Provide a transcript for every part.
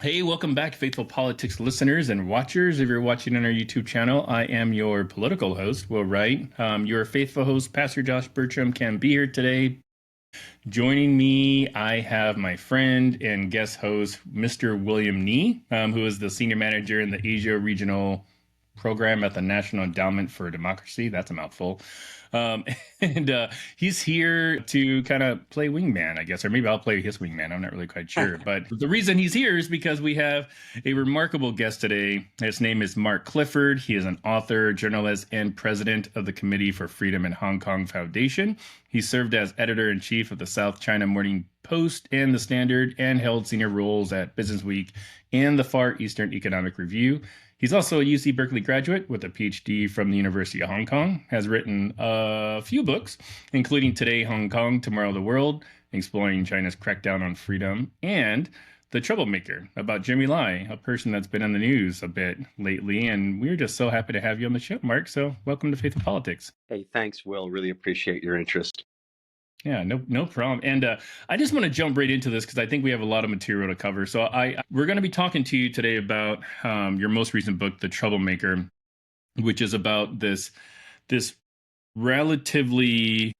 Hey, welcome back, faithful politics listeners and watchers. If you're watching on our YouTube channel, I am your political host, Will Wright. Your faithful host, Pastor Josh Bertram, can be here today. Joining me, I have my friend and guest host, Mr. William Nee, who is the senior manager in the Asia Regional Program at the National Endowment for Democracy. That's a mouthful. Um, and he's here to kind of play wingman, I guess, or maybe I'll play his wingman. I'm not really quite sure. But the reason he's here is because we have a remarkable guest today. His name is Mark Clifford. He is an author, journalist, and president of the Committee for Freedom in Hong Kong Foundation. He served as editor-in-chief of the South China Morning Post and the Standard, and held senior roles at Business Week and the Far Eastern Economic Review. He's also a UC Berkeley graduate with a PhD from the University of Hong Kong, has written a few books, including Today Hong Kong, Tomorrow the World, exploring China's crackdown on freedom, and The Troublemaker, about Jimmy Lai, a person that's been on the news a bit lately. And we're just so happy to have you on the show, Mark. So welcome to Faith and Politics. Hey, thanks, Will. Really appreciate your interest. Yeah, no problem. And I just want to jump right into this because I think we have a lot of material to cover. So we're going to be talking to you today about your most recent book, The Troublemaker, which is about this relatively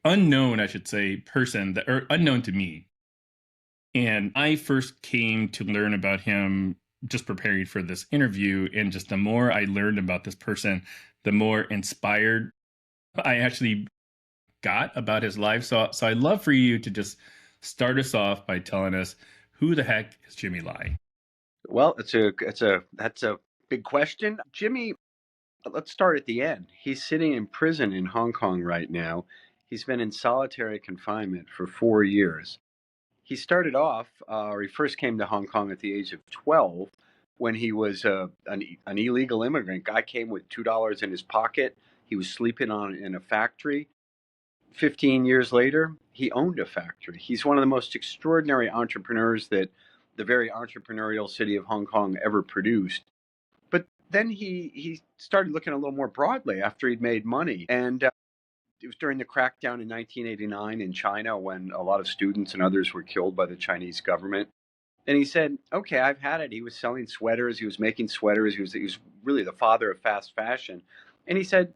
unknown, I should say, person or unknown to me. And I first came to learn about him just preparing for this interview. And just the more I learned about this person, the more inspired I actually got about his life. So I'd love for you to just start us off by telling us, who the heck is Jimmy Lai? Well, that's a big question. Jimmy, let's start at the end. He's sitting in prison in Hong Kong right now. He's been in solitary confinement for 4 years. He started off, or he first came to Hong Kong at the age of 12 when he was an illegal immigrant. Guy came with $2 in his pocket. He was sleeping in a factory. 15 years later, he owned a factory. He's one of the most extraordinary entrepreneurs that the very entrepreneurial city of Hong Kong ever produced. But then he started looking a little more broadly after he'd made money. And it was during the crackdown in 1989 in China when a lot of students and others were killed by the Chinese government. And he said, okay, I've had it. He was selling sweaters. He was making sweaters. He was really the father of fast fashion. And he said,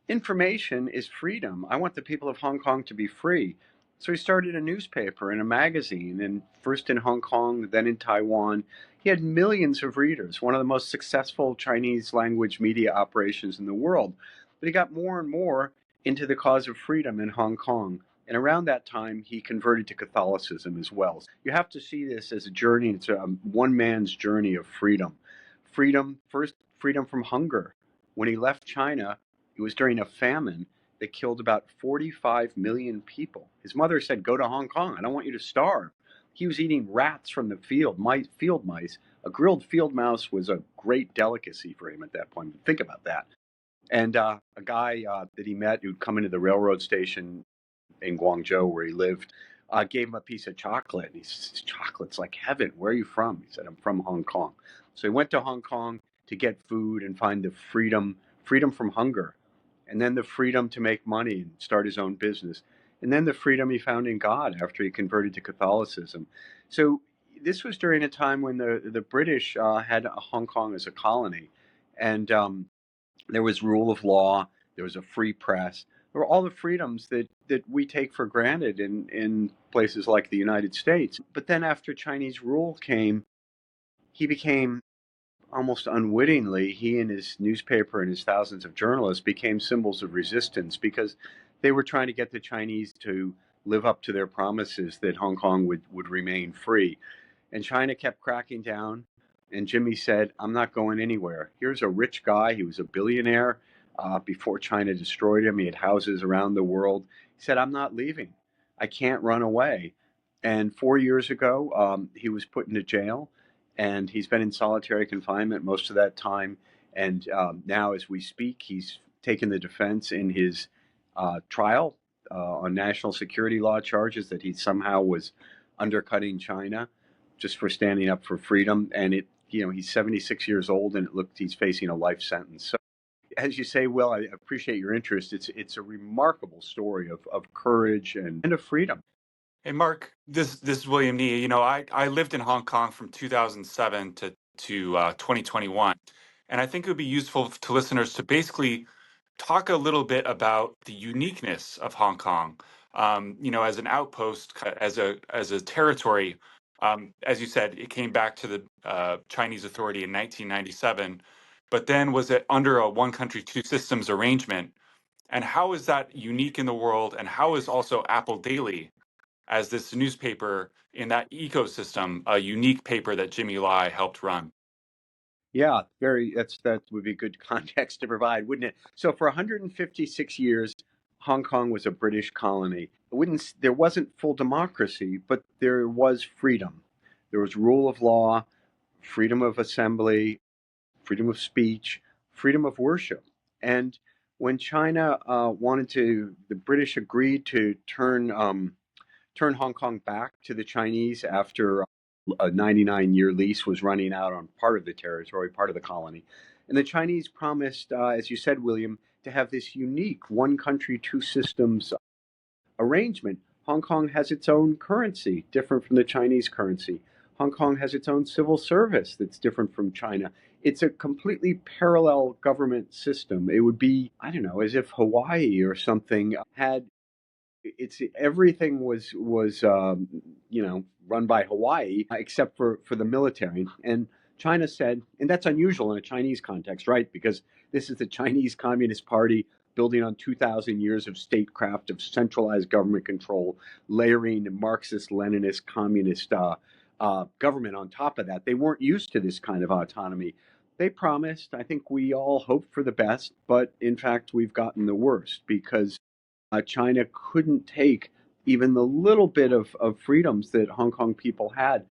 information is freedom. I want the people of Hong Kong to be free. So he started a newspaper and a magazine, and first in Hong Kong, then in Taiwan. He had millions of readers, one of the most successful Chinese language media operations in the world. But he got more and more into the cause of freedom in Hong Kong. And around that time, he converted to Catholicism as well. You have to see this as a journey. It's a one man's journey of freedom. Freedom, first, freedom from hunger. When he left China, it was during a famine that killed about 45 million people. His mother said, go to Hong Kong. I don't want you to starve. He was eating rats from the field mice. A grilled field mouse was a great delicacy for him at that point. Think about that. And a guy that he met who'd come into the railroad station in Guangzhou where he lived, gave him a piece of chocolate. And he said, chocolate's like heaven. Where are you from? He said, I'm from Hong Kong. So he went to Hong Kong to get food and find the freedom from hunger. And then the freedom to make money and start his own business. And then the freedom he found in God after he converted to Catholicism. So this was during a time when the British had Hong Kong as a colony. And there was rule of law. There was a free press. There were all the freedoms that we take for granted in places like the United States. But then after Chinese rule came, he became, almost unwittingly, he and his newspaper and his thousands of journalists became symbols of resistance because they were trying to get the Chinese to live up to their promises that Hong Kong would remain free. And China kept cracking down. And Jimmy said, I'm not going anywhere. Here's a rich guy. He was a billionaire before China destroyed him. He had houses around the world. He said, I'm not leaving. I can't run away. And 4 years ago, he was put into jail. And he's been in solitary confinement most of that time. And now, as we speak, he's taken the defense in his trial on national security law charges that he somehow was undercutting China just for standing up for freedom. And he's 76 years old, and it looks he's facing a life sentence. So, as you say, Will, I appreciate your interest. It's a remarkable story of courage and of freedom. Hey, Mark, this is William Nee. I lived in Hong Kong from 2007 to 2021, and I think it would be useful to listeners to basically talk a little bit about the uniqueness of Hong Kong. As an outpost, as a territory. As you said, it came back to the Chinese Authority in 1997, but then was it under a one country, two systems arrangement? And how is that unique in the world? And how is also Apple Daily, as this newspaper in that ecosystem, a unique paper that Jimmy Lai helped run? Yeah, that would be good context to provide, wouldn't it? So for 156 years, Hong Kong was a British colony. There wasn't full democracy, but there was freedom. There was rule of law, freedom of assembly, freedom of speech, freedom of worship. And when China the British agreed to turn Hong Kong back to the Chinese after a 99-year lease was running out on part of the territory, part of the colony. And the Chinese promised, as you said, William, to have this unique one country, two systems arrangement. Hong Kong has its own currency, different from the Chinese currency. Hong Kong has its own civil service that's different from China. It's a completely parallel government system. It would be, I don't know, as if Hawaii or something had it's everything was run by Hawaii except for the military. And China said, and that's unusual in a Chinese context, right? Because this is the Chinese Communist Party building on 2,000 years of statecraft, of centralized government control, layering Marxist, Leninist, communist government on top of that. They weren't used to this kind of autonomy. They promised, I think we all hoped for the best, but in fact, we've gotten the worst because China couldn't take even the little bit of freedoms that Hong Kong people had.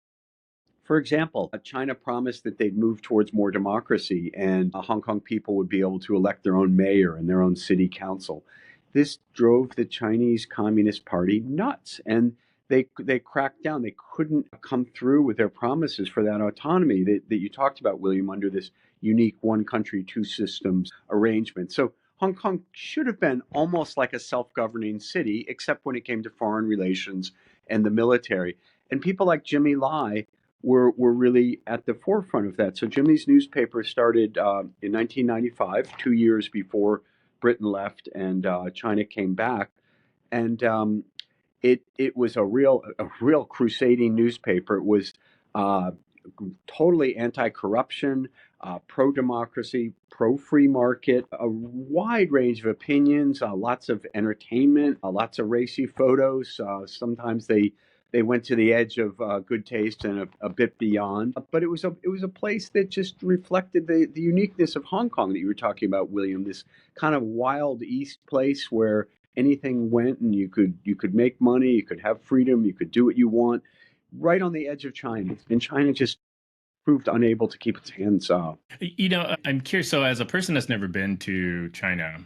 For example, China promised that they'd move towards more democracy and Hong Kong people would be able to elect their own mayor and their own city council. This drove the Chinese Communist Party nuts, and they cracked down. They couldn't come through with their promises for that autonomy that you talked about, William, under this unique one country, two systems arrangement. So Hong Kong should have been almost like a self governing city, except when it came to foreign relations and the military. And people like Jimmy Lai were really at the forefront of that. So Jimmy's newspaper started in 1995, 2 years before Britain left and China came back, and it was a real crusading newspaper. It was uh, totally anti-corruption, pro-democracy, pro-free market, a wide range of opinions, lots of entertainment, lots of racy photos. Sometimes they went to the edge of good taste and a bit beyond. But it was a place that just reflected the uniqueness of Hong Kong that you were talking about, William. This kind of wild East place where anything went, and you could make money, you could have freedom, you could do what you want, right on the edge of China. And China just proved unable to keep its hands off. I'm curious. So, as a person that's never been to China,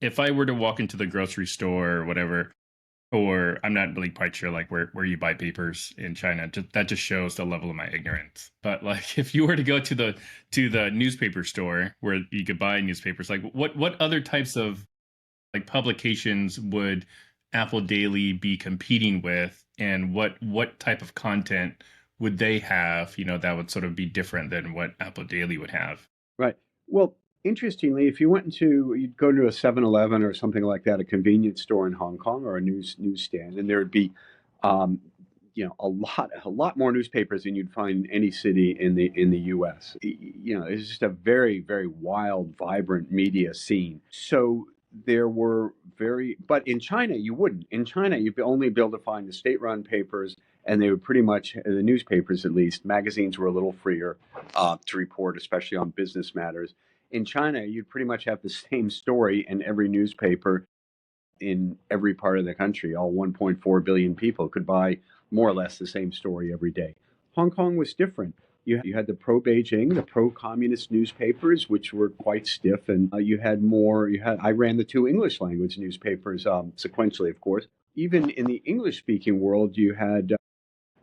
if I were to walk into the grocery store or whatever, or I'm not really quite sure like where you buy papers in China, that just shows the level of my ignorance. But like, if you were to go to the newspaper store where you could buy newspapers, like what other types of like publications would Apple Daily be competing with, and what type of content would they have, that would sort of be different than what Apple Daily would have? Right. Well, interestingly, if you'd go to a 7-Eleven or something like that, a convenience store in Hong Kong or a newsstand, and there would be, um, a lot more newspapers than you'd find in any city in the U.S. It's just a very, very wild, vibrant media scene. So there were but in China, you wouldn't. In China, you'd only be able to find the state-run papers, and they would pretty much, the newspapers at least, magazines were a little freer to report, especially on business matters. In China, you'd pretty much have the same story in every newspaper in every part of the country. All 1.4 billion people could buy more or less the same story every day. Hong Kong was different. You had the pro Beijing, the pro communist newspapers, which were quite stiff, and you had more. I ran the two English language newspapers sequentially, of course. Even in the English speaking world, you had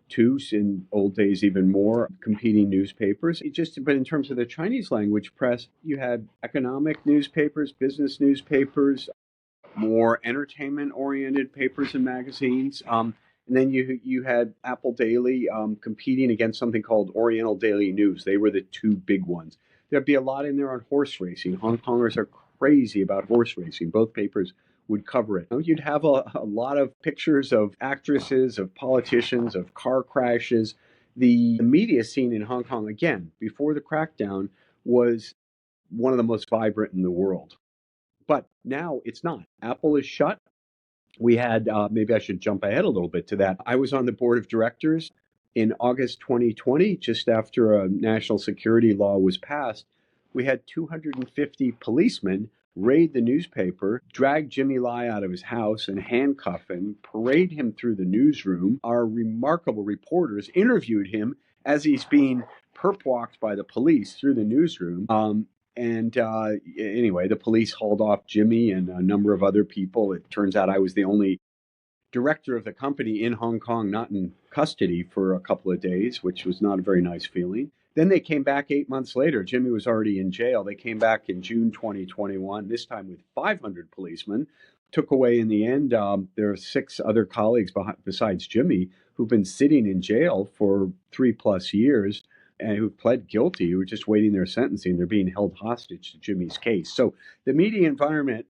two, in old days even more, competing newspapers. But in terms of the Chinese language press, you had economic newspapers, business newspapers, more entertainment-oriented papers and magazines. And then you had Apple Daily competing against something called Oriental Daily News. They were the two big ones. There'd be a lot in there on horse racing. Hong Kongers are crazy about horse racing. Both papers would cover it. You'd have a lot of pictures of actresses, of politicians, of car crashes. The media scene in Hong Kong, again, before the crackdown, was one of the most vibrant in the world. But now it's not. Apple is shut. We had, maybe I should jump ahead a little bit to that. I was on the board of directors in August 2020, just after a national security law was passed. We had 250 policemen raid the newspaper, drag Jimmy Lai out of his house and handcuff him, parade him through the newsroom. Our remarkable reporters interviewed him as he's being perp walked by the police through the newsroom. And anyway, the police hauled off Jimmy and a number of other people. It turns out I was the only director of the company in Hong Kong, not in custody for a couple of days, which was not a very nice feeling. Then they came back 8 months later. Jimmy was already in jail. They came back in June 2021, this time with 500 policemen. Took away in the end, there are 6 other colleagues besides Jimmy who've been sitting in jail for 3+ years and who pled guilty, who were just waiting their sentencing. They're being held hostage to Jimmy's case. So the media environment,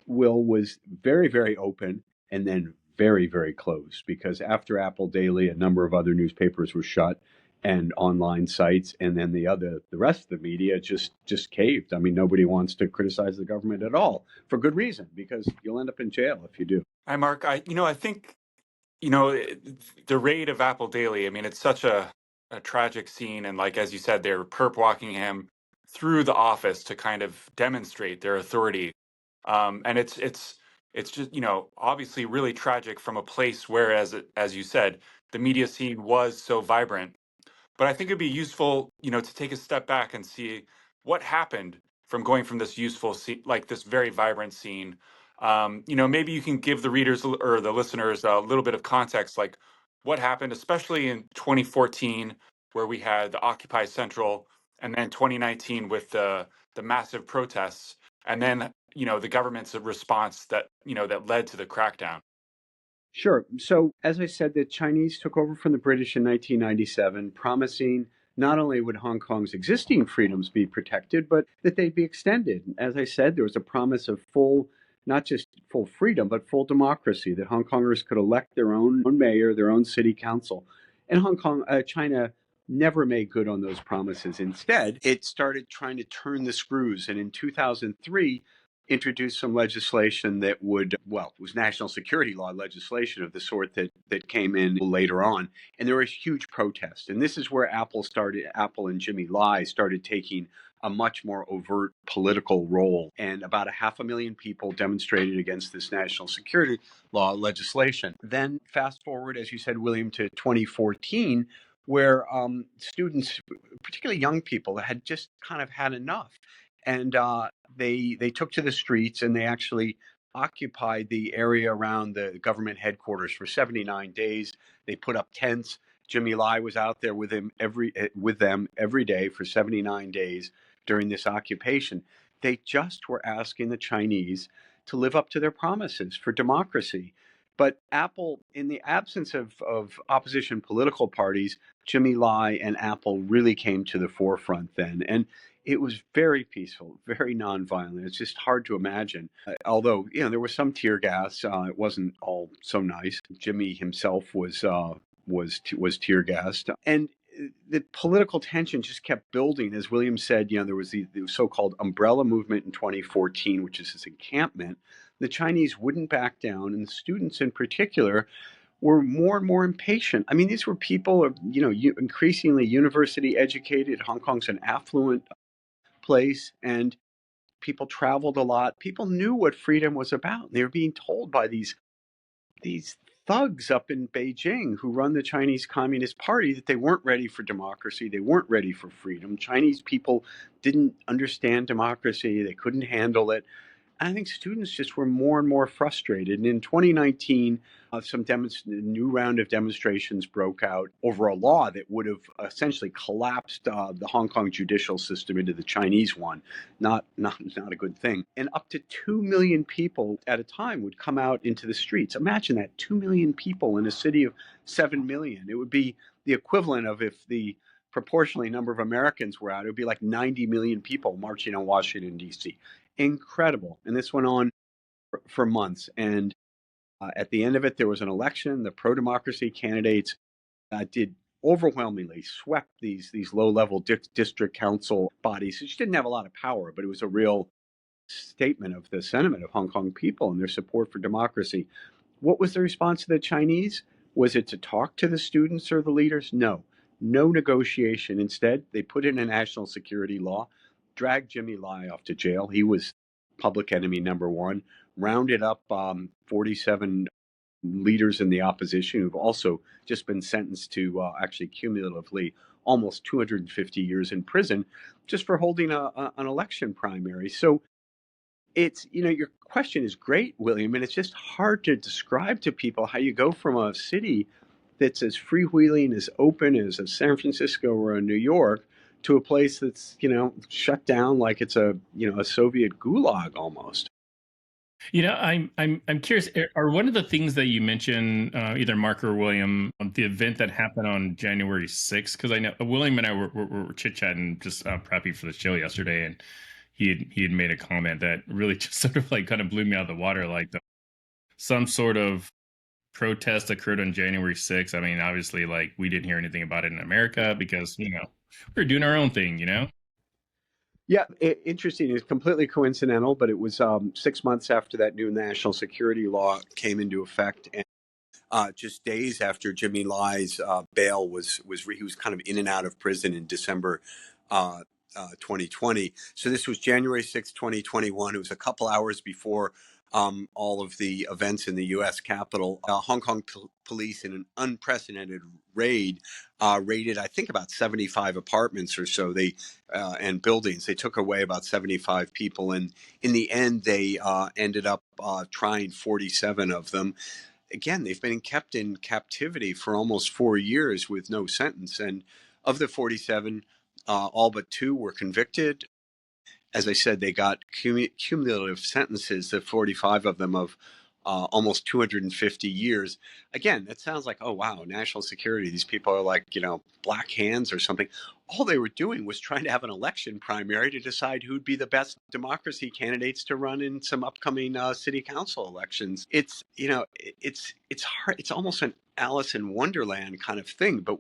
Will, was very, very open and then very, very closed, because after Apple Daily, a number of other newspapers were shut and online sites, and then the rest of the media just caved. I mean, nobody wants to criticize the government at all, for good reason, because you'll end up in jail if you do. Hi, Mark. I think the raid of Apple Daily. I mean, it's such a tragic scene, and like as you said, they're perp walking him through the office to kind of demonstrate their authority. And it's just obviously really tragic from a place where, as you said, the media scene was so vibrant. But I think it'd be useful, to take a step back and see what happened from going from this useful scene, like this very vibrant scene. Maybe you can give the readers or the listeners a little bit of context, like what happened, especially in 2014, where we had the Occupy Central, and then 2019 with the massive protests, and then the government's response that led to the crackdown. Sure. So, as I said, the Chinese took over from the British in 1997, promising not only would Hong Kong's existing freedoms be protected, but that they'd be extended. As I said, there was a promise of full, not just full freedom, but full democracy, that Hong Kongers could elect their own mayor, their own city council. And China never made good on those promises. Instead, it started trying to turn the screws. And in 2003, introduced some legislation that would, well, it was national security law legislation of the sort that came in later on. And there was huge protests. And this is where Apple and Jimmy Lai started taking a much more overt political role. And about 500,000 people demonstrated against this national security law legislation. Then fast forward, as you said, William, to 2014, where students, particularly young people, had just kind of had enough. And they took to the streets, and they actually occupied the area around the government headquarters for 79 days. They put up tents. Jimmy Lai was out there with them every day for 79 days during this occupation. They just were asking the Chinese to live up to their promises for democracy. But Apple, in the absence of opposition political parties, Jimmy Lai and Apple really came to the forefront then. And it was very peaceful, very nonviolent. It's just hard to imagine. Although, there was some tear gas. It wasn't all so nice. Jimmy himself was tear gassed, and the political tension just kept building. As William said, there was the so-called umbrella movement in 2014, which is this encampment. The Chinese wouldn't back down, and the students in particular were more and more impatient. I mean, these were people, increasingly university educated. Hong Kong's an affluent place, and people traveled a lot. People knew what freedom was about. They were being told by these thugs up in Beijing who run the Chinese Communist Party that they weren't ready for democracy. They weren't ready for freedom. Chinese people didn't understand democracy. They couldn't handle it. I think students just were more and more frustrated. And in 2019, new round of demonstrations broke out over a law that would have essentially collapsed the Hong Kong judicial system into the Chinese one. Not a good thing. And up to 2 million people at a time would come out into the streets. Imagine that, 2 million people in a city of 7 million. It would be the equivalent of if the proportionally number of Americans were out, it would be like 90 million people marching on Washington, D.C. Incredible. And this went on for months. And at the end of it, there was an election. The pro democracy candidates did overwhelmingly swept these low level district council bodies, which didn't have a lot of power, but it was a real statement of the sentiment of Hong Kong people and their support for democracy. What was the response of the Chinese? Was it to talk to the students or the leaders? No. No negotiation. Instead, they put in a national security law, dragged Jimmy Lai off to jail. He was public enemy number one, rounded up 47 leaders in the opposition who've also just been sentenced to actually cumulatively almost 250 years in prison just for holding an election primary. So it's, your question is great, William, and it's just hard to describe to people how you go from a city that's as freewheeling, as open as a San Francisco or a New York to a place that's, shut down like it's a Soviet gulag almost. I'm curious. Are one of the things that you mentioned, either Mark or William, the event that happened on January 6th? Because I know William and I were chit chatting just prepping for the show yesterday, and he had made a comment that really just sort of like kind of blew me out of the water. Like some sort of protest occurred on January 6th. I mean, obviously, like we didn't hear anything about it in America because we're doing our own thing. Yeah, interesting. It's completely coincidental, but it was 6 months after that new national security law came into effect, and just days after Jimmy Lai's bail he was kind of in and out of prison in December 2020. So this was January 6th, 2021. It was a couple hours before all of the events in the U.S. Capitol. Hong Kong police, in an unprecedented raid, raided, I think, about 75 apartments or so. And buildings. They took away about 75 people, and in the end, they ended up trying 47 of them. Again, they've been kept in captivity for almost 4 years with no sentence. And of the 47, all but 2 were convicted. As I said, they got cumulative sentences, the 45 of them, of almost 250 years. Again, that sounds like, oh, wow, national security. These people are like, black hands or something. All they were doing was trying to have an election primary to decide who'd be the best democracy candidates to run in some upcoming city council elections. It's hard. It's almost an Alice in Wonderland kind of thing, but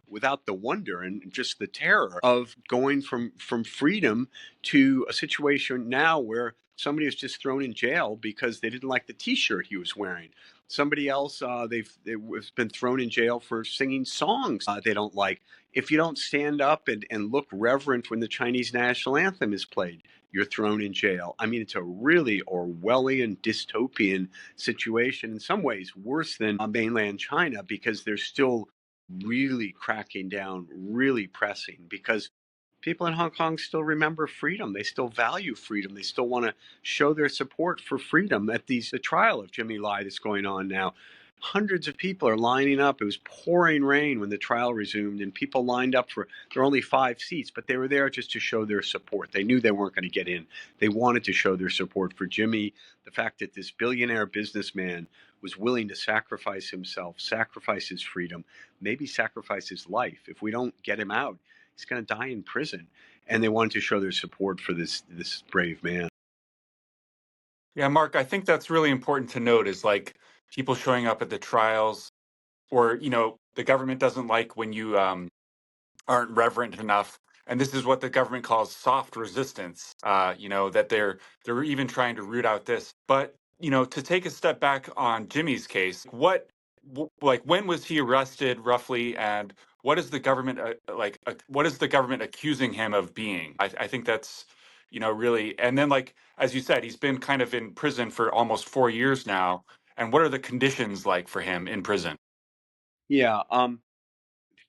without the wonder and just the terror of going from freedom to a situation now where somebody was just thrown in jail because they didn't like the T-shirt he was wearing. Somebody else, they've been thrown in jail for singing songs they don't like. If you don't stand up and look reverent when the Chinese national anthem is played, you're thrown in jail. I mean, it's a really Orwellian, dystopian situation, in some ways worse than mainland China, because they're still really cracking down, really pressing, because people in Hong Kong still remember freedom. They still value freedom. They still want to show their support for freedom. At the trial of Jimmy Lai that's going on now, hundreds of people are lining up. It was pouring rain when the trial resumed, and people lined up there were only 5 seats, but they were there just to show their support. They knew they weren't going to get in. They wanted to show their support for Jimmy. The fact that this billionaire businessman was willing to sacrifice himself, sacrifice his freedom, maybe sacrifice his life. If we don't get him out, he's going to die in prison. And they wanted to show their support for this brave man. Yeah, Mark, I think that's really important to note is like people showing up at the trials, or, the government doesn't like when you aren't reverent enough. And this is what the government calls soft resistance, that they're even trying to root out this. But, to take a step back on Jimmy's case, when was he arrested roughly? And what is the government what is the government accusing him of being? I think that's, really. And then, like, as you said, he's been kind of in prison for almost 4 years now. And what are the conditions like for him in prison? Yeah.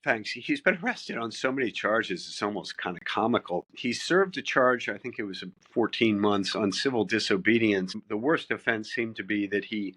Thanks. He's been arrested on so many charges, it's almost kind of comical. He served a charge, I think it was 14 months, on civil disobedience. The worst offense seemed to be that he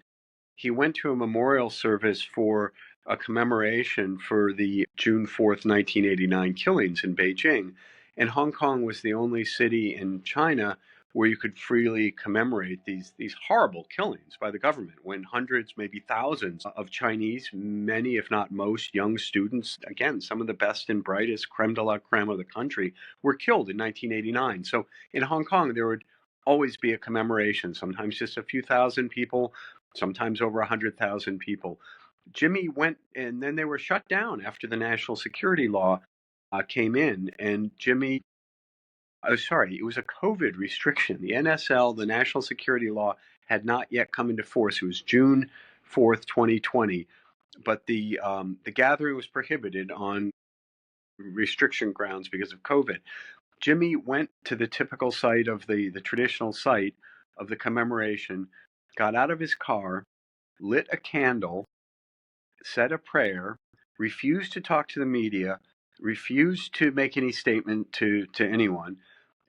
went to a memorial service for a commemoration for the June 4th, 1989 killings in Beijing. And Hong Kong was the only city in China where you could freely commemorate these horrible killings by the government, when hundreds, maybe thousands of Chinese, many if not most young students, again, some of the best and brightest creme de la creme of the country, were killed in 1989. So in Hong Kong, there would always be a commemoration, sometimes just a few thousand people, sometimes over 100,000 people. Jimmy went, and then they were shut down after the national security law came in. And Jimmy, sorry, it was a COVID restriction. The NSL, the national security law, had not yet come into force. It was June 4th, 2020. But the gathering was prohibited on restriction grounds because of COVID. Jimmy went to the typical site of the traditional site of the commemoration, got out of his car, lit a candle, said a prayer, refused to talk to the media, refused to make any statement to anyone.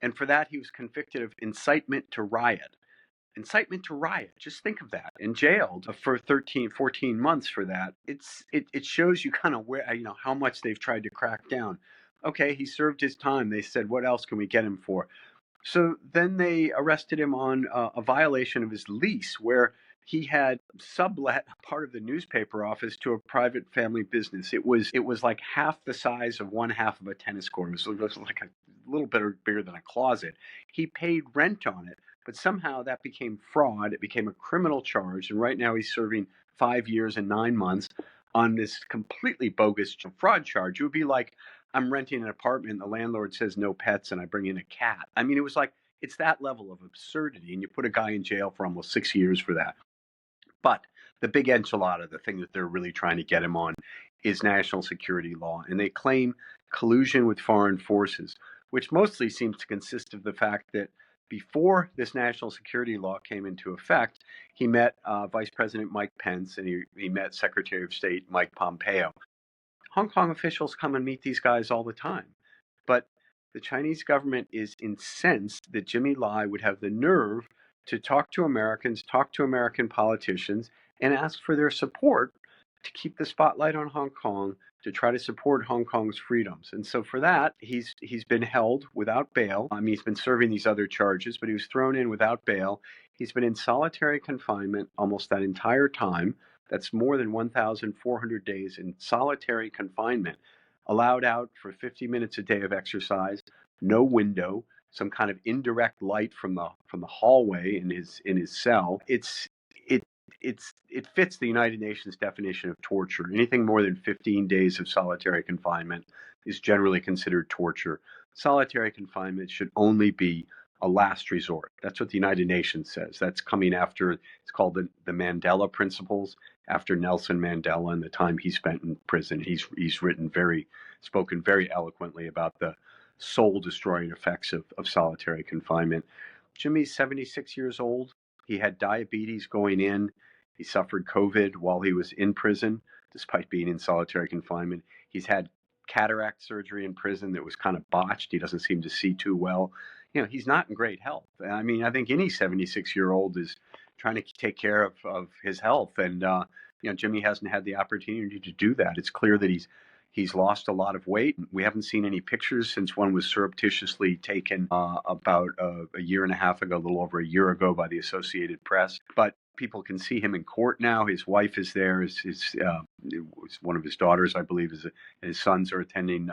And for that, he was convicted of incitement to riot. Incitement to riot. Just think of that. And jailed for 14 months for that. It shows you kind of where, how much they've tried to crack down. Okay, he served his time. They said, what else can we get him for? So then they arrested him on a violation of his lease, where he had sublet part of the newspaper office to a private family business. It was like half the size of one half of a tennis court. It was like a little bit bigger than a closet. He paid rent on it, but somehow that became fraud. It became a criminal charge, and right now he's serving 5 years and 9 months on this completely bogus fraud charge. It would be like, I'm renting an apartment and the landlord says no pets and I bring in a cat. I mean, it was like, it's that level of absurdity, and you put a guy in jail for almost 6 years for that. But the big enchilada, the thing that they're really trying to get him on, is national security law. And they claim collusion with foreign forces, which mostly seems to consist of the fact that before this national security law came into effect, he met Vice President Mike Pence, and he met Secretary of State Mike Pompeo. Hong Kong officials come and meet these guys all the time. But the Chinese government is incensed that Jimmy Lai would have the nerve to talk to Americans, talk to American politicians, and ask for their support to keep the spotlight on Hong Kong, to try to support Hong Kong's freedoms. And so for that, he's been held without bail. I mean, he's been serving these other charges, but he was thrown in without bail. He's been in solitary confinement almost that entire time. That's more than 1,400 days in solitary confinement, allowed out for 50 minutes a day of exercise, no window, some kind of indirect light from the hallway in his cell. It fits the United Nations definition of torture. Anything more than 15 days of solitary confinement is generally considered torture. Solitary confinement should only be a last resort. That's what the United Nations says. That's coming after, it's called the Mandela Principles, after Nelson Mandela and the time he spent in prison. He's spoken very eloquently about the soul-destroying effects of solitary confinement. Jimmy's 76 years old. He had diabetes going in. He suffered COVID while he was in prison, despite being in solitary confinement. He's had cataract surgery in prison that was kind of botched. He doesn't seem to see too well. He's not in great health. I mean, I think any 76-year-old is trying to take care of his health. And, Jimmy hasn't had the opportunity to do that. It's clear that he's lost a lot of weight. We haven't seen any pictures since one was surreptitiously taken about a year and a half ago, a little over a year ago, by the Associated Press. But people can see him in court now. His wife is there. One of his daughters, I believe, and his sons are attending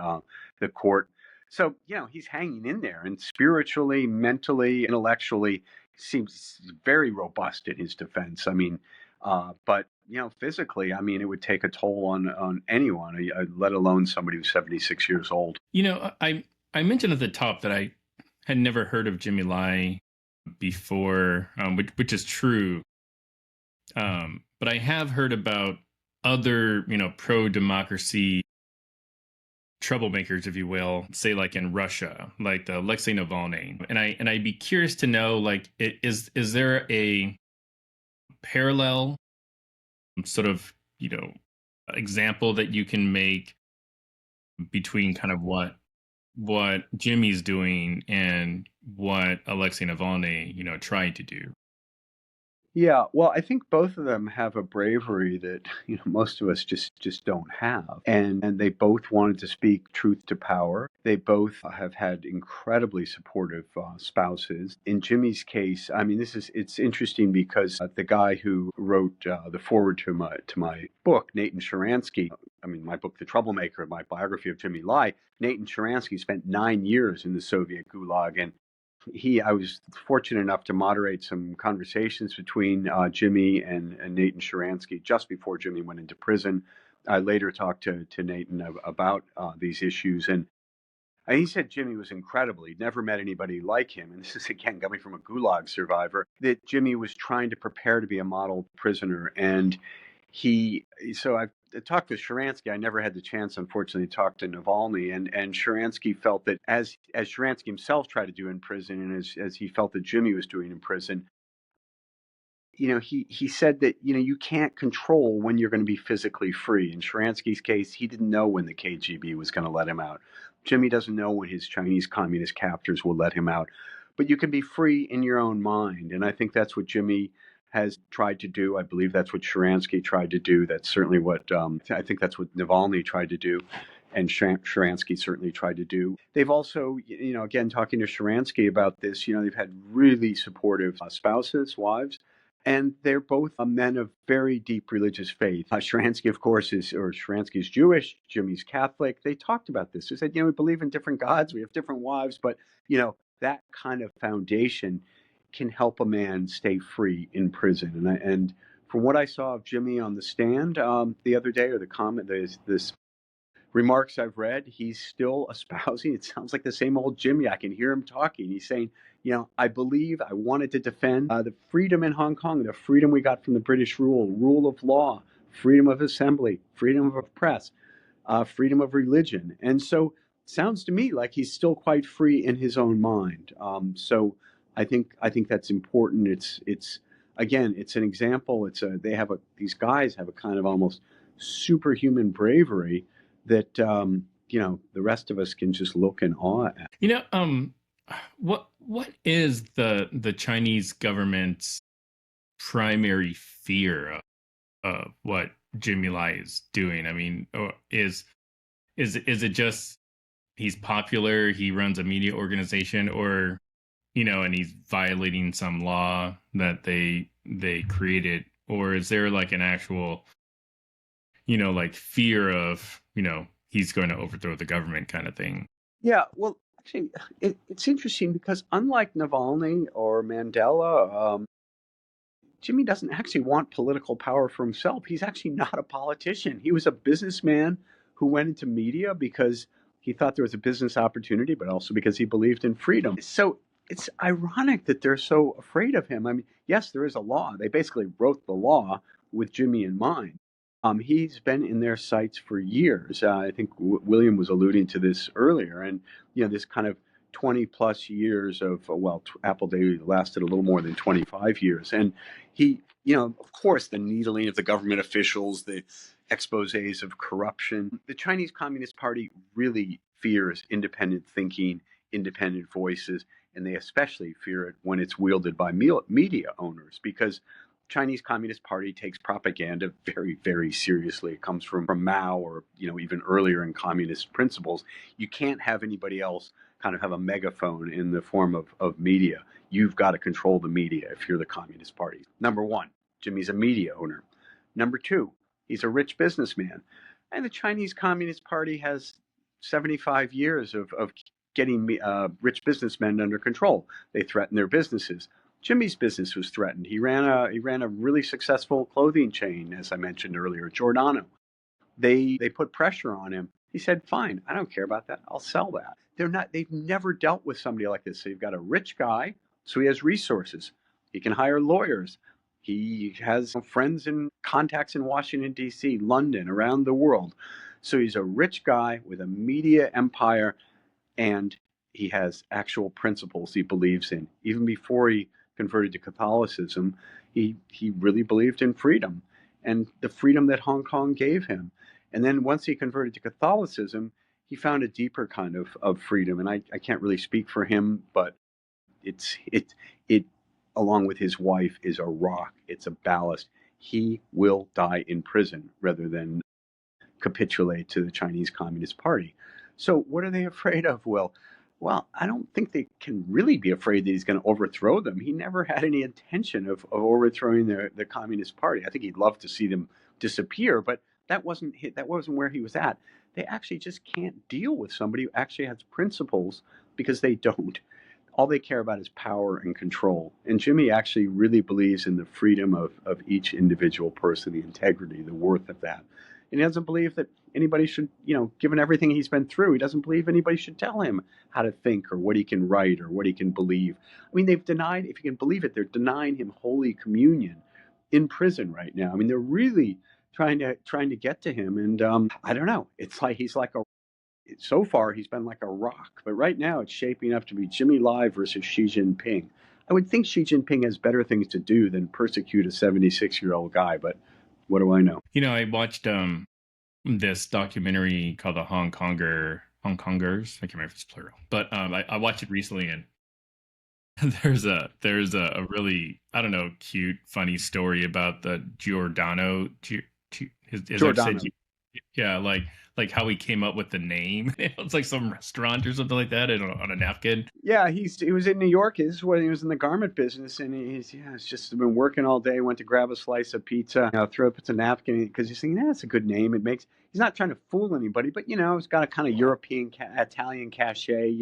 the court. So, he's hanging in there, and spiritually, mentally, intellectually, seems very robust in his defense. I mean, but physically, I mean, it would take a toll on anyone, let alone somebody who's 76 years old. I mentioned at the top that I had never heard of Jimmy Lai before, which is true. But I have heard about other, pro-democracy troublemakers, if you will, say like in Russia, like the Alexei Navalny. And I'd be curious to know, like, is there a parallel sort of, example that you can make between kind of what Jimmy's doing and what Alexei Navalny, tried to do. Yeah, well, I think both of them have a bravery that most of us just don't have, and they both wanted to speak truth to power. They both have had incredibly supportive spouses. In Jimmy's case, I mean, it's interesting because the guy who wrote the foreword to my book, Nathan Sharansky, I mean, my book, The Troublemaker, my biography of Jimmy Lai. Nathan Sharansky spent 9 years in the Soviet Gulag, and I was fortunate enough to moderate some conversations between Jimmy and Nathan Sharansky just before Jimmy went into prison. I later talked to Nathan about these issues, and he said Jimmy was incredible. He'd never met anybody like him. And this is, again, coming from a Gulag survivor, that Jimmy was trying to prepare to be a model prisoner. And so I talked with Sharansky. I never had the chance, unfortunately, to talk to Navalny. And Sharansky felt that as Sharansky himself tried to do in prison, and as he felt that Jimmy was doing in prison, he said that, you can't control when you're going to be physically free. In Sharansky's case, he didn't know when the KGB was going to let him out. Jimmy doesn't know when his Chinese communist captors will let him out. But you can be free in your own mind. And I think that's what Jimmy has tried to do. I believe that's what Sharansky tried to do. That's certainly what I think that's what Navalny tried to do. And Sharansky certainly tried to do. They've also, again, talking to Sharansky about this, they've had really supportive spouses, wives, and they're both men of very deep religious faith. Sharansky, of course, Sharansky's Jewish, Jimmy's Catholic. They talked about this. They said, we believe in different gods, we have different wives, but, that kind of foundation can help a man stay free in prison. And from what I saw of Jimmy on the stand the other day, or the comment, this remarks I've read, he's still espousing. It sounds like the same old Jimmy. I can hear him talking. He's saying, I believe I wanted to defend the freedom in Hong Kong, the freedom we got from the British rule of law, freedom of assembly, freedom of press, freedom of religion. And so it sounds to me like he's still quite free in his own mind. So I think that's important. It's again, it's an example. These guys have a kind of almost superhuman bravery that the rest of us can just look in awe at. What is the Chinese government's primary fear of what Jimmy Lai is doing? I mean, is it just he's popular, he runs a media organization, or and he's violating some law that they created, or is there like an actual like fear of he's going to overthrow the government kind of thing? Yeah, well, actually, it's interesting because unlike Navalny or Mandela, Jimmy doesn't actually want political power for himself. He's actually not a politician. He was a businessman who went into media because he thought there was a business opportunity, but also because he believed in freedom. So it's ironic that they're so afraid of him. I mean, yes, there is a law. They basically wrote the law with Jimmy in mind. He's been in their sights for years. I think William was alluding to this earlier, and this kind of 20 plus years of Appleday lasted a little more than 25 years, and he, of course, the needling of the government officials, the exposés of corruption. The Chinese Communist Party really fears independent thinking, independent voices, and they especially fear it when it's wielded by media owners, because Chinese Communist Party takes propaganda very, very seriously. It comes from Mao, or even earlier in communist principles. You can't have anybody else kind of have a megaphone in the form of media. You've got to control the media if you're the Communist Party. Number one, Jimmy's a media owner. Number two, he's a rich businessman. And the Chinese Communist Party has 75 years of getting rich businessmen under control. They threaten their businesses. Jimmy's business was threatened. He ran a really successful clothing chain, as I mentioned earlier, Giordano. They put pressure on him. He said, "Fine, I don't care about that. I'll sell that." They've never dealt with somebody like this. So you've got a rich guy, so he has resources. He can hire lawyers. He has friends and contacts in Washington, D.C., London, around the world. So he's a rich guy with a media empire, and he has actual principles he believes in. Even before he converted to Catholicism, he really believed in freedom and the freedom that Hong Kong gave him. And then once he converted to Catholicism, he found a deeper kind of freedom. And I can't really speak for him, but it along with his wife is a rock. It's a ballast. He will die in prison rather than capitulate to the Chinese Communist Party. So what are they afraid of, Will? Well, I don't think they can really be afraid that he's going to overthrow them. He never had any intention of overthrowing the Communist Party. I think he'd love to see them disappear, but that wasn't where he was at. They actually just can't deal with somebody who actually has principles because they don't. All they care about is power and control. And Jimmy actually really believes in the freedom of each individual person, the integrity, the worth of that. And he doesn't believe that anybody should, given everything he's been through, he doesn't believe anybody should tell him how to think or what he can write or what he can believe. I mean, they've denied, if you can believe it, they're denying him Holy Communion in prison right now. I mean, they're really trying to get to him. And I don't know. It's like so far he's been like a rock, but right now it's shaping up to be Jimmy Lai versus Xi Jinping. I would think Xi Jinping has better things to do than persecute a 76-year-old guy, but what do I know? I watched this documentary called the Hong Kongers. I can't remember if it's plural, but I watched it recently, and there's a really, I don't know, cute, funny story about the Giordano. Giordano. Yeah, like how he came up with the name. It's like some restaurant or something like that on a napkin. Yeah, he was in New York. This is when he was in the garment business, and he's just been working all day. Went to grab a slice of pizza, throw up a napkin because he's thinking that's a good name. He's not trying to fool anybody, but it's got a kind of European, Italian cachet,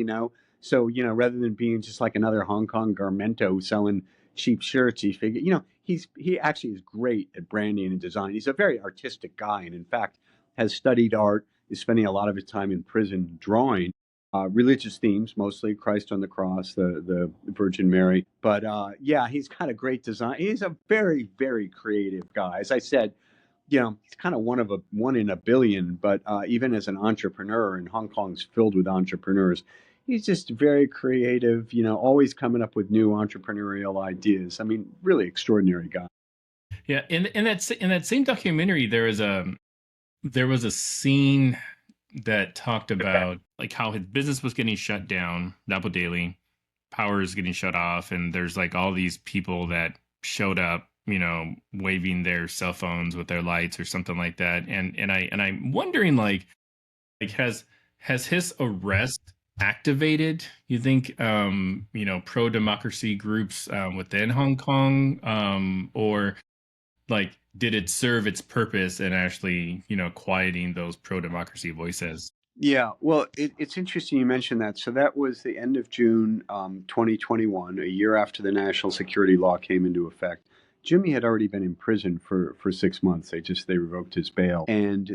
So rather than being just like another Hong Kong garmento selling cheap shirts, he figured, he actually is great at branding and design. He's a very artistic guy, and in fact has studied art. Is spending a lot of his time in prison drawing religious themes, mostly Christ on the cross, the Virgin Mary. But yeah, he's got a great design. He's a very, very creative guy. As I said, he's kind of one in a billion. But even as an entrepreneur, and Hong Kong's filled with entrepreneurs, he's just very creative. Always coming up with new entrepreneurial ideas. I mean, really extraordinary guy. Yeah, in that same documentary, there was a scene that talked about like how his business was getting shut down, Napo Daily, power is getting shut off, and there's like all these people that showed up, waving their cell phones with their lights or something like that. And I'm wondering like has his arrest activated, you think, pro democracy groups within Hong Kong, or like did it serve its purpose in actually quieting those pro-democracy voices? Yeah, well, it's interesting you mentioned that. So that was the end of June 2021, a year after the national security law came into effect. Jimmy had already been in prison for 6 months. They revoked his bail, and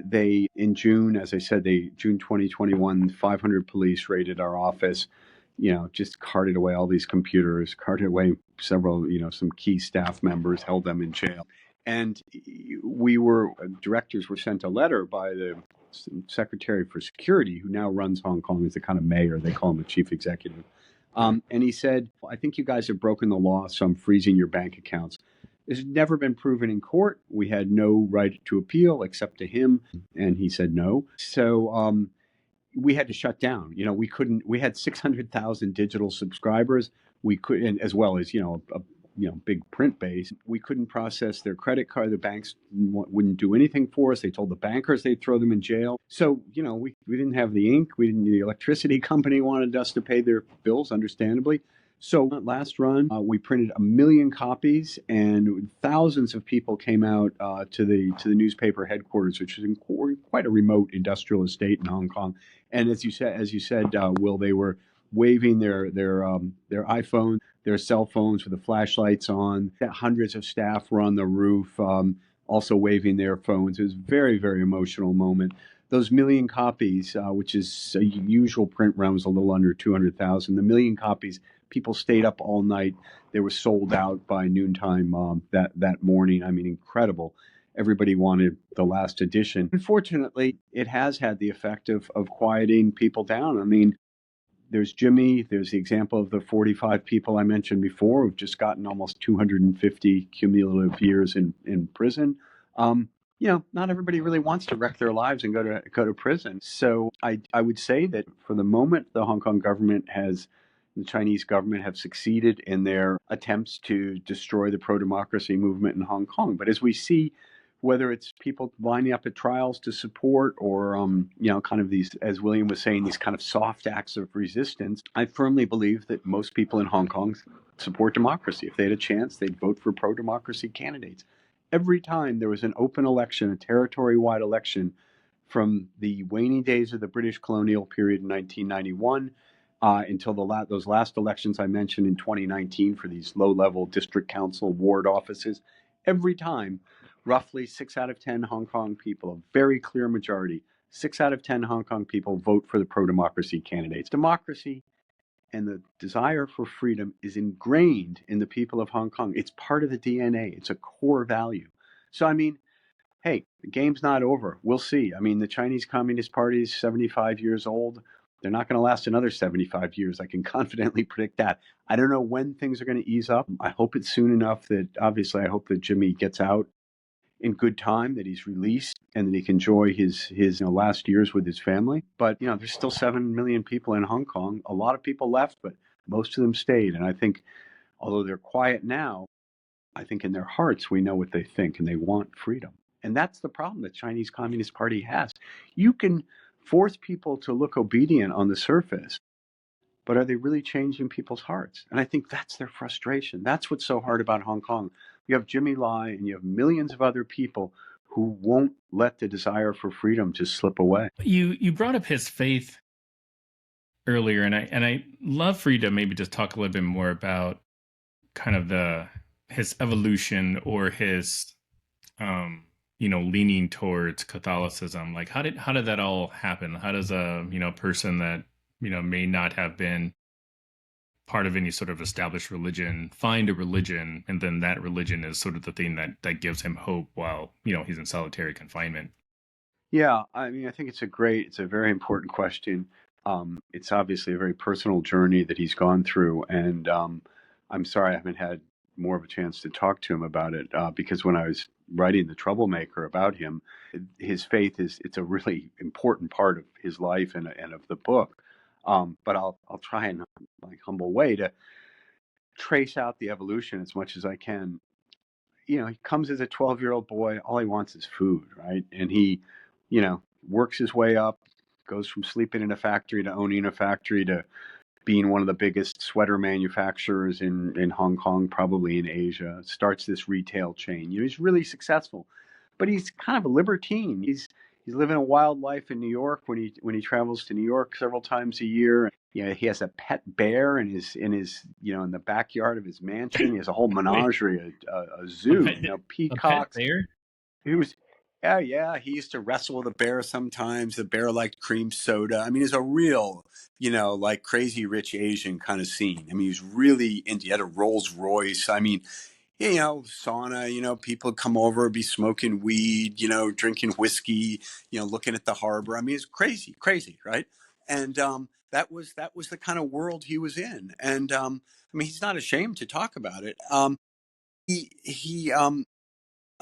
in June, as I said, June 2021, 500 police raided our office. Just carted away all these computers, carted away several, some key staff members, held them in jail. And directors were sent a letter by the Secretary for Security, who now runs Hong Kong as the kind of mayor. They call him a chief executive. And he said, I think you guys have broken the law, so I'm freezing your bank accounts. This has never been proven in court. We had no right to appeal except to him, and he said no. So we had to shut down. We had 600,000 digital subscribers. We couldn't, as well as, a big print base. We couldn't process their credit card. The banks wouldn't do anything for us. They told the bankers they'd throw them in jail. So, we didn't have the ink. The electricity company wanted us to pay their bills, understandably. So last run, we printed 1 million copies, and thousands of people came out to the newspaper headquarters, which was in quite a remote industrial estate in Hong Kong. And as you said, Will, they were waving their iPhone, their cell phones with the flashlights on. Hundreds of staff were on the roof, also waving their phones. It was a very, very emotional moment. Those 1 million copies, which is a usual print run, was a little under 200,000. The 1 million copies, people stayed up all night. They were sold out by noontime that morning. I mean, incredible. Everybody wanted the last edition. Unfortunately, it has had the effect of quieting people down. I mean, there's Jimmy. There's the example of the 45 people I mentioned before who've just gotten almost 250 cumulative years in prison. not everybody really wants to wreck their lives and go to prison. So I would say that for the moment, the Chinese government have succeeded in their attempts to destroy the pro-democracy movement in Hong Kong. But as we see, whether it's people lining up at trials to support or, kind of these, as William was saying, these kind of soft acts of resistance, I firmly believe that most people in Hong Kong support democracy. If they had a chance, they'd vote for pro-democracy candidates. Every time there was an open election, a territory-wide election, from the waning days of the British colonial period in 1991 until those last elections I mentioned in 2019 for these low-level district council ward offices, every time, roughly 6 out of 10 Hong Kong people, a very clear majority, 6 out of 10 Hong Kong people vote for the pro-democracy candidates. Democracy and the desire for freedom is ingrained in the people of Hong Kong. It's part of the DNA. It's a core value. So, hey, the game's not over. We'll see. The Chinese Communist Party is 75 years old. They're not going to last another 75 years. I can confidently predict that. I don't know when things are going to ease up. I hope it's soon enough that, obviously, I hope that Jimmy gets out in good time, that he's released, and that he can enjoy his last years with his family. But there's still 7 million people in Hong Kong. A lot of people left, but most of them stayed. And I think, although they're quiet now, I think in their hearts we know what they think, and they want freedom. And that's the problem the Chinese Communist Party has. You can force people to look obedient on the surface, but are they really changing people's hearts? And I think that's their frustration. That's what's so hard about Hong Kong. You have Jimmy Lai and you have millions of other people who won't let the desire for freedom just slip away. You brought up his faith earlier, and I love for you to maybe just talk a little bit more about kind of his evolution or his leaning towards Catholicism. Like how did that all happen? How does a person that may not have been part of any sort of established religion find a religion, and then that religion is sort of the thing that gives him hope while he's in solitary confinement? Yeah, I think it's a very important question. It's obviously a very personal journey that he's gone through, and I'm sorry I haven't had more of a chance to talk to him about it because when I was writing the Troublemaker about him, his faith it's a really important part of his life and of the book. But I'll try in a humble way to trace out the evolution as much as I can. He comes as a 12-year-old boy. All he wants is food, right? And he, works his way up, goes from sleeping in a factory to owning a factory to being one of the biggest sweater manufacturers in Hong Kong, probably in Asia. Starts this retail chain. He's really successful, but he's kind of a libertine. He's living a wild life in New York when he travels to New York several times a year. He has a pet bear in in the backyard of his mansion. He has a whole menagerie, a zoo. Peacocks. A pet bear? He was, yeah. He used to wrestle with a bear sometimes. The bear liked cream soda. It's a real, crazy rich Asian kind of scene. He was really into. He had a Rolls Royce. Sauna. People come over, be smoking weed. Drinking whiskey. Looking at the harbor. It's crazy, right? And that was the kind of world he was in. And he's not ashamed to talk about it. He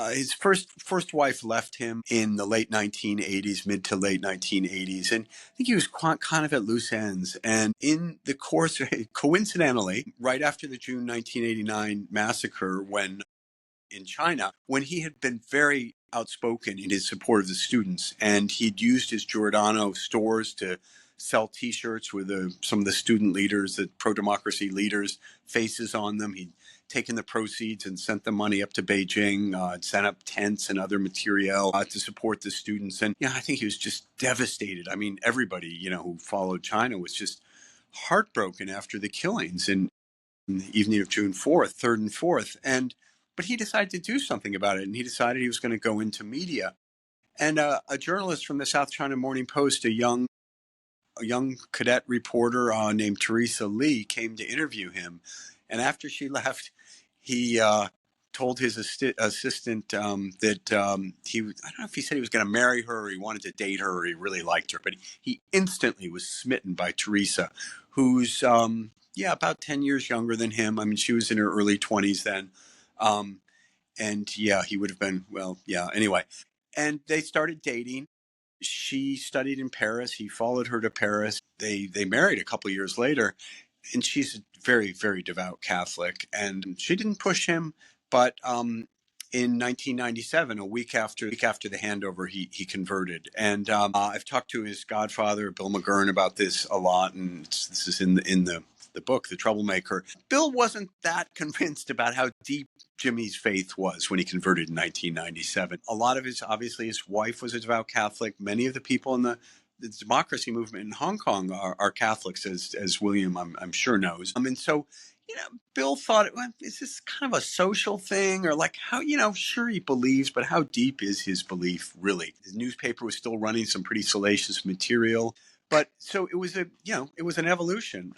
his first wife left him in the late 1980s, mid to late 1980s, and I think he was kind of at loose ends. And in the course, coincidentally, right after the June 1989 massacre, in China, when he had been very outspoken in his support of the students, and he'd used his Giordano stores to sell T-shirts with some of the student leaders, the pro-democracy leaders' faces on them. He'd taken the proceeds and sent the money up to Beijing, sent up tents and other material to support the students. And I think he was just devastated. Everybody who followed China was just heartbroken after the killings in the evening of June 4th, 3rd and 4th. But he decided to do something about it, and he decided he was going to go into media. And a journalist from the South China Morning Post, a young cadet reporter named Teresa Lee, came to interview him. And after she left, he told his assistant that I don't know if he said he was going to marry her or he wanted to date her or he really liked her, but he instantly was smitten by Teresa, who's about 10 years younger than him. She was in her early 20s then. And he would have been, anyway. And they started dating. She studied in Paris. He followed her to Paris. They married a couple years later, and she's a very, very devout Catholic. And she didn't push him, but in 1997, a week after the handover, he converted. And I've talked to his godfather, Bill McGurn, about this a lot, and this is in the book, The Troublemaker. Bill wasn't that convinced about how deep Jimmy's faith was when he converted in 1997. A lot of obviously, his wife was a devout Catholic. Many of the people in the democracy movement in Hong Kong are Catholics, as William, I'm sure, knows. And so, Bill thought, well, is this kind of a social thing, or like how, sure, he believes, but how deep is his belief really? His newspaper was still running some pretty salacious material, but so it was it was an evolution.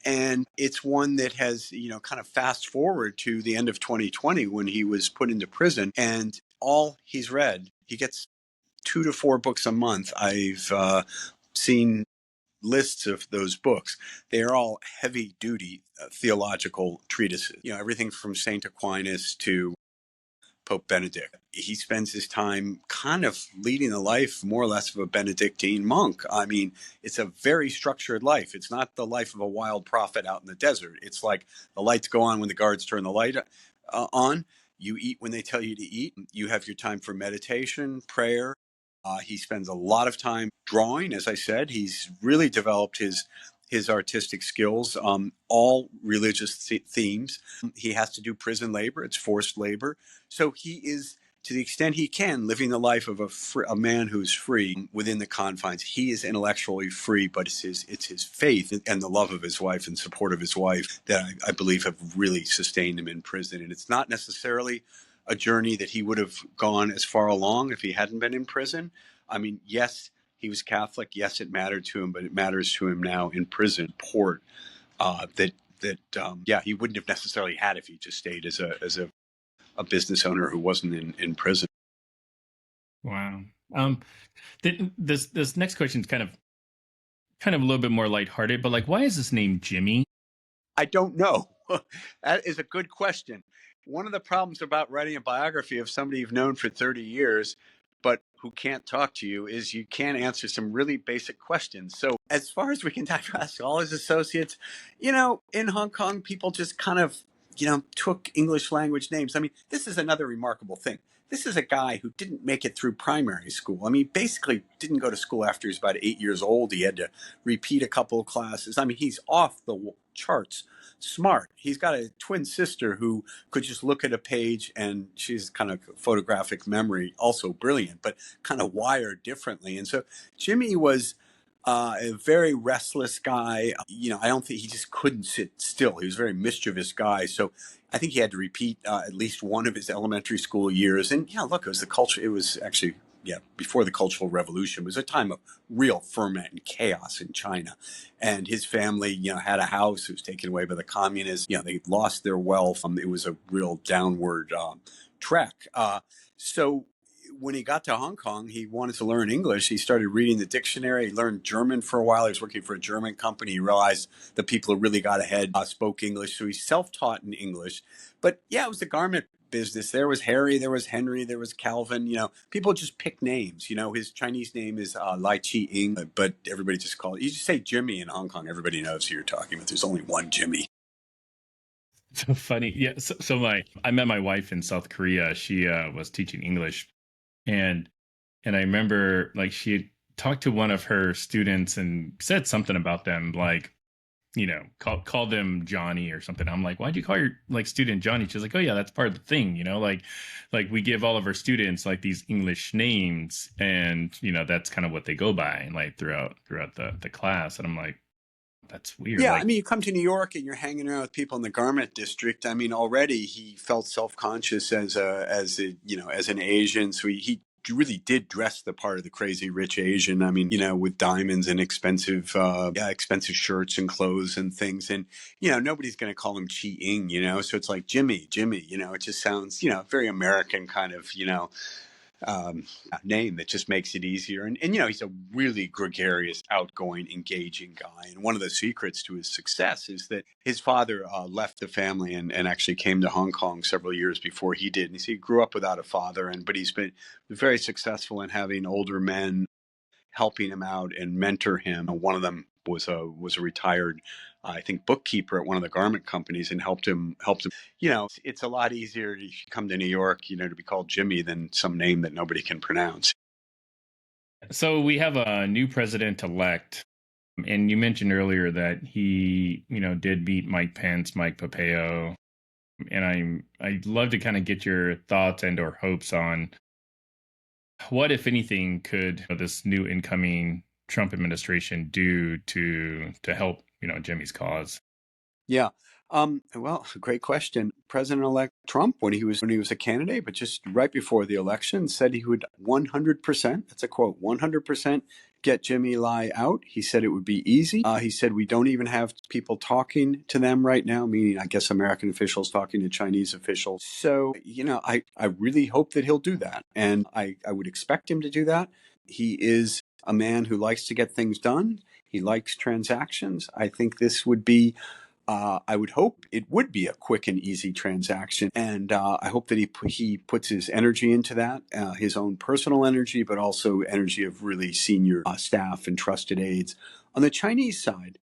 And it's one that has, kind of fast forward to the end of 2020 when he was put into prison, and all he's read, he gets 2 to 4 books a month. I've seen lists of those books. They are all heavy duty theological treatises, everything from St. Aquinas to Pope Benedict. He spends his time kind of leading a life more or less of a Benedictine monk. I mean, it's a very structured life. It's not the life of a wild prophet out in the desert. It's like the lights go on when the guards turn the light on. You eat when they tell you to eat. You have your time for meditation, prayer. He spends a lot of time drawing. As I said, he's really developed his artistic skills, all religious themes. He has to do prison labor. It's forced labor. So he is, to the extent he can, living the life of a man who's free within the confines. He is intellectually free, but it's his faith and the love of his wife and support of his wife that I believe have really sustained him in prison. And it's not necessarily a journey that he would have gone as far along if he hadn't been in prison. I mean, yes, he was Catholic. Yes, it mattered to him, but it matters to him now in prison. Port that he wouldn't have necessarily had if he just stayed as a business owner who wasn't in prison. Wow. This next question is kind of a little bit more lighthearted, but like, why is this name Jimmy? I don't know. That is a good question. One of the problems about writing a biography of somebody you've known for 30 years, but who can't talk to you, is you can't answer some really basic questions. So as far as we can ask all his associates, in Hong Kong, people just kind of, took English language names. I mean, this is another remarkable thing. This is a guy who didn't make it through primary school. I mean, basically didn't go to school after he was about 8 years old. He had to repeat a couple of classes. I mean, he's off the charts smart. He's got a twin sister who could just look at a page, and she's kind of photographic memory, also brilliant, but kind of wired differently. And so Jimmy was a very restless guy. I don't think he just couldn't sit still. He was a very mischievous guy. So I think he had to repeat at least one of his elementary school years. And look, it was the culture. It was actually, before the Cultural Revolution. It was a time of real ferment and chaos in China. And his family, had a house. It was taken away by the communists. They lost their wealth. It was a real downward trek. So when he got to Hong Kong, he wanted to learn English. He started reading the dictionary. He learned German for a while. He was working for a German company. He realized the people who really got ahead spoke English. So he's self-taught in English. But it was the garment business. There was Harry, there was Henry, there was Calvin. People just pick names. His Chinese name is Lai Chi Ying, but everybody just called it. You just say Jimmy in Hong Kong, everybody knows who you're talking about. There's only one Jimmy. So funny. Yeah. So I met my wife in South Korea. She was teaching English, and I remember like she had talked to one of her students and said something about them, like, call them Johnny or something. I'm like, why'd you call your student Johnny? She's like, oh yeah, that's part of the thing, like we give all of our students like these English names, and that's kind of what they go by, like throughout the class. And I'm like, that's weird. Yeah, I mean, you come to New York and you're hanging around with people in the garment district. I mean, already he felt self-conscious as an Asian, so he really did dress the part of the crazy rich Asian. I mean, with diamonds and expensive shirts and clothes and things. And nobody's going to call him Chi Ying. So it's like Jimmy. It just sounds very American kind of name that just makes it easier. And he's a really gregarious, outgoing, engaging guy. And one of the secrets to his success is that his father left the family and actually came to Hong Kong several years before he did. And he grew up without a father, but he's been very successful in having older men helping him out and mentor him. One of them was a retired, I think, bookkeeper at one of the garment companies and helped him. It's a lot easier if you come to New York, to be called Jimmy than some name that nobody can pronounce. So we have a new president-elect, and you mentioned earlier that he, did meet Mike Pence, Mike Pompeo, and I'd love to kind of get your thoughts and or hopes on what, if anything, could this new incoming Trump administration do to help, Jimmy's cause? Yeah. Well, great question. President-elect Trump, when he was a candidate, but just right before the election, said he would 100%, that's a quote, 100% get Jimmy Lai out. He said it would be easy. He said we don't even have people talking to them right now, meaning, I guess, American officials talking to Chinese officials. So, I really hope that he'll do that. And I would expect him to do that. He is a man who likes to get things done. He likes transactions. I think this would be I would hope it would be a quick and easy transaction, and I hope that he puts his energy into that, his own personal energy, but also energy of really senior staff and trusted aides. On the Chinese side,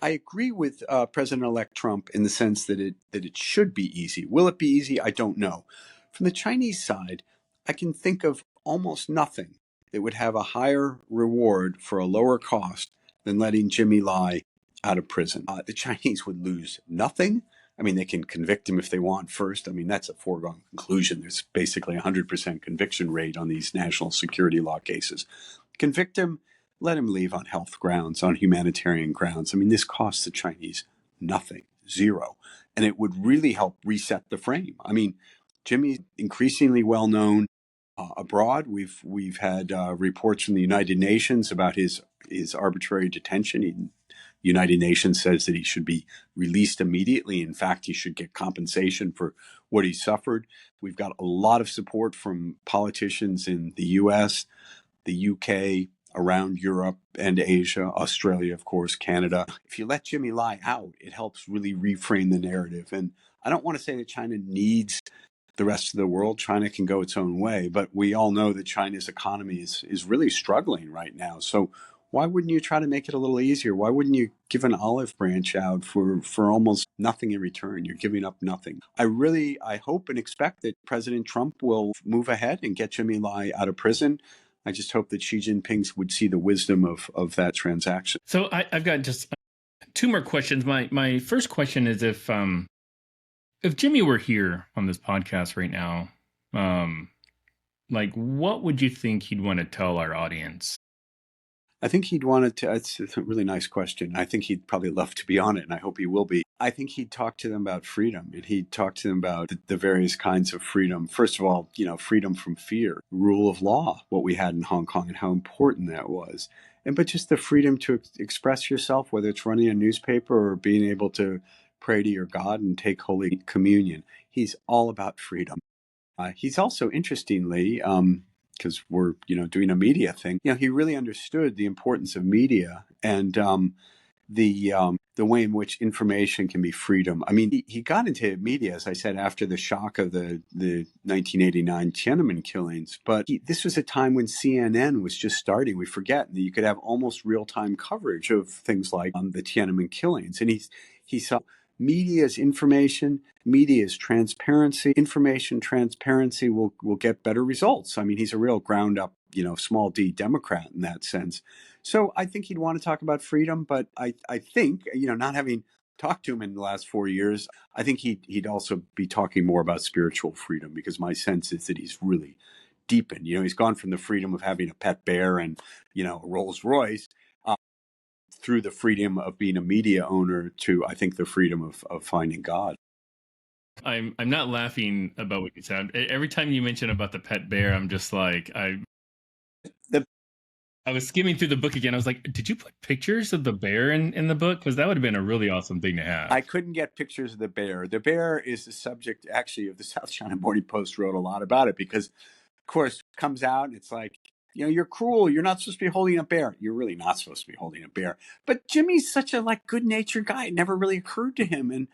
I agree with President-elect Trump in the sense that it should be easy. Will it be easy? I don't know. From the Chinese side, I can think of almost nothing that would have a higher reward for a lower cost than letting Jimmy Lai out of prison. The Chinese would lose nothing. I mean, they can convict him if they want first. I mean, that's a foregone conclusion. There's basically a 100% conviction rate on these national security law cases. Convict him, let him leave on health grounds, on humanitarian grounds. I mean, this costs the Chinese nothing, zero. And it would really help reset the frame. I mean, Jimmy's increasingly well known abroad. We've had reports from the United Nations about his arbitrary detention. The United Nations says that he should be released immediately. In fact, he should get compensation for what he suffered. We've got a lot of support from politicians in the US, the UK, around Europe and Asia, Australia, of course, Canada. If you let Jimmy Lai out, it helps really reframe the narrative. And I don't want to say that China needs the rest of the world. China can go its own way, but we all know that China's economy is really struggling right now. So why wouldn't you try to make it a little easier? Why wouldn't you give an olive branch out for almost nothing in return? You're giving up nothing. I hope and expect that President Trump will move ahead and get Jimmy Lai out of prison. I just hope that Xi Jinping would see the wisdom of that transaction. So I've got just two more questions. My first question is if Jimmy were here on this podcast right now, what would you think he'd want to tell our audience? I think he'd want to, it's a really nice question. I think he'd probably love to be on it, and I hope he will be. I think he'd talk to them about freedom, and he'd talk to them about the various kinds of freedom. First of all, freedom from fear, rule of law, what we had in Hong Kong and how important that was. But just the freedom to express yourself, whether it's running a newspaper or being able to pray to your God and take Holy Communion. He's all about freedom. He's also, interestingly, because we're doing a media thing, he really understood the importance of media and the way in which information can be freedom. I mean, he got into media, as I said, after the shock of the 1989 Tiananmen killings. But this was a time when CNN was just starting. We forget that you could have almost real-time coverage of things like the Tiananmen killings. And he saw media is information, media is transparency. Information transparency will get better results. I mean, he's a real ground up, small d Democrat in that sense. So I think he'd want to talk about freedom, but I think, not having talked to him in the last 4 years, I think he'd also be talking more about spiritual freedom, because my sense is that he's really deepened. He's gone from the freedom of having a pet bear and, a Rolls Royce, through the freedom of being a media owner to, I think, the freedom of finding God. I'm not laughing about what you said. Every time you mention about the pet bear, I'm just like, I was skimming through the book again. I was like, did you put pictures of the bear in the book? Because that would have been a really awesome thing to have. I couldn't get pictures of the bear. The bear is the subject, actually, of the South China Morning Post wrote a lot about it, because course, comes out and it's like, you're cruel. You're not supposed to be holding a bear. You're really not supposed to be holding a bear. But Jimmy's such a good natured guy. It never really occurred to him. And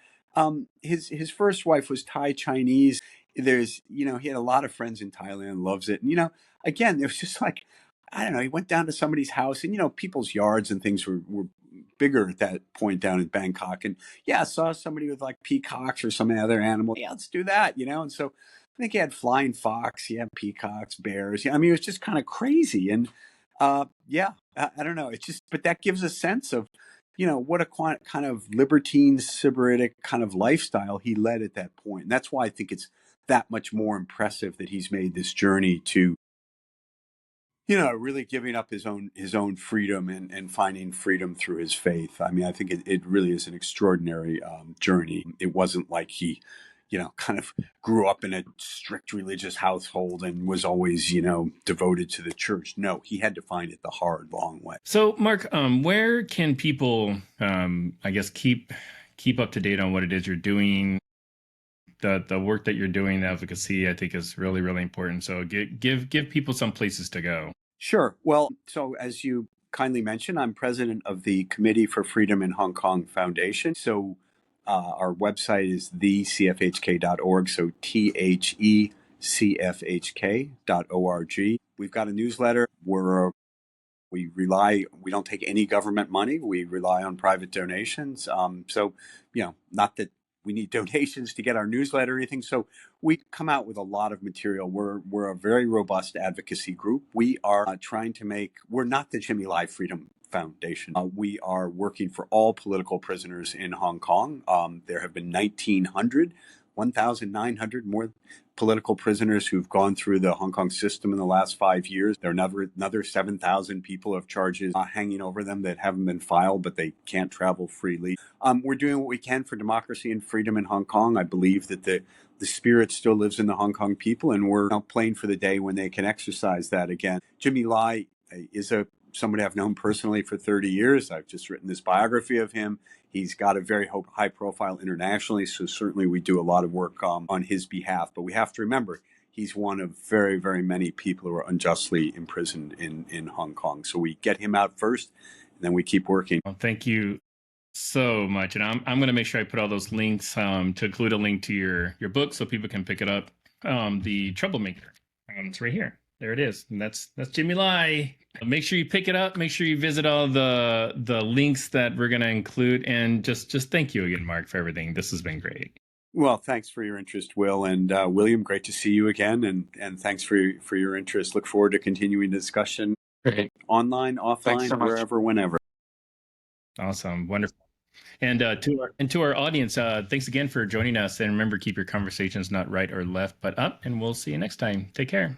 his first wife was Thai Chinese. There's he had a lot of friends in Thailand, loves it. And again, there was just I don't know. He went down to somebody's house, and people's yards and things were bigger at that point down in Bangkok. And yeah, saw somebody with peacocks or some other animal. Yeah, let's do that. And so I think he had flying fox, he had peacocks, bears. Yeah, I mean, it was just kind of crazy. And yeah, I don't know. It's just, but that gives a sense of, what a kind of libertine, sybaritic kind of lifestyle he led at that point. And that's why I think it's that much more impressive that he's made this journey to, really giving up his own freedom and finding freedom through his faith. I mean, I think it really is an extraordinary journey. It wasn't like he, kind of grew up in a strict religious household and was always, devoted to the church. No, he had to find it the hard, long way. So, Mark, where can people, I guess, keep up to date on what it is you're doing? The work that you're doing, the advocacy, I think is really, really important. So give people some places to go. Sure. Well, so as you kindly mentioned, I'm president of the Committee for Freedom in Hong Kong Foundation. So our website is thecfhk.org. So thecfhk.org. We've got a newsletter. We don't take any government money. We rely on private donations. So, not that we need donations to get our newsletter or anything. So we come out with a lot of material. We're a very robust advocacy group. We are we're not the Jimmy Lai Freedom Foundation. We are working for all political prisoners in Hong Kong. There have been 1,900 more political prisoners who've gone through the Hong Kong system in the last 5 years. There are another 7,000 people who have charges hanging over them that haven't been filed, but they can't travel freely. We're doing what we can for democracy and freedom in Hong Kong. I believe that the spirit still lives in the Hong Kong people, and we're now playing for the day when they can exercise that again. Jimmy Lai is somebody I've known personally for 30 years. I've just written this biography of him. He's got a very high profile internationally, so certainly we do a lot of work on his behalf. But we have to remember, he's one of very, very many people who are unjustly imprisoned in Hong Kong. So we get him out first, and then we keep working. Well, thank you so much. And I'm going to make sure I put all those links to include a link to your book so people can pick it up. The Troublemaker. It's right here. There it is. And that's Jimmy Lai. Make sure you pick it up. Make sure you visit all the links that we're going to include. And just thank you again, Mark, for everything. This has been great. Well, thanks for your interest, Will. And William, great to see you again. And thanks for your interest. Look forward to continuing the discussion. Great. Online, offline, so wherever, whenever. Awesome. Wonderful. And to our audience, thanks again for joining us. And remember, keep your conversations not right or left, but up. And we'll see you next time. Take care.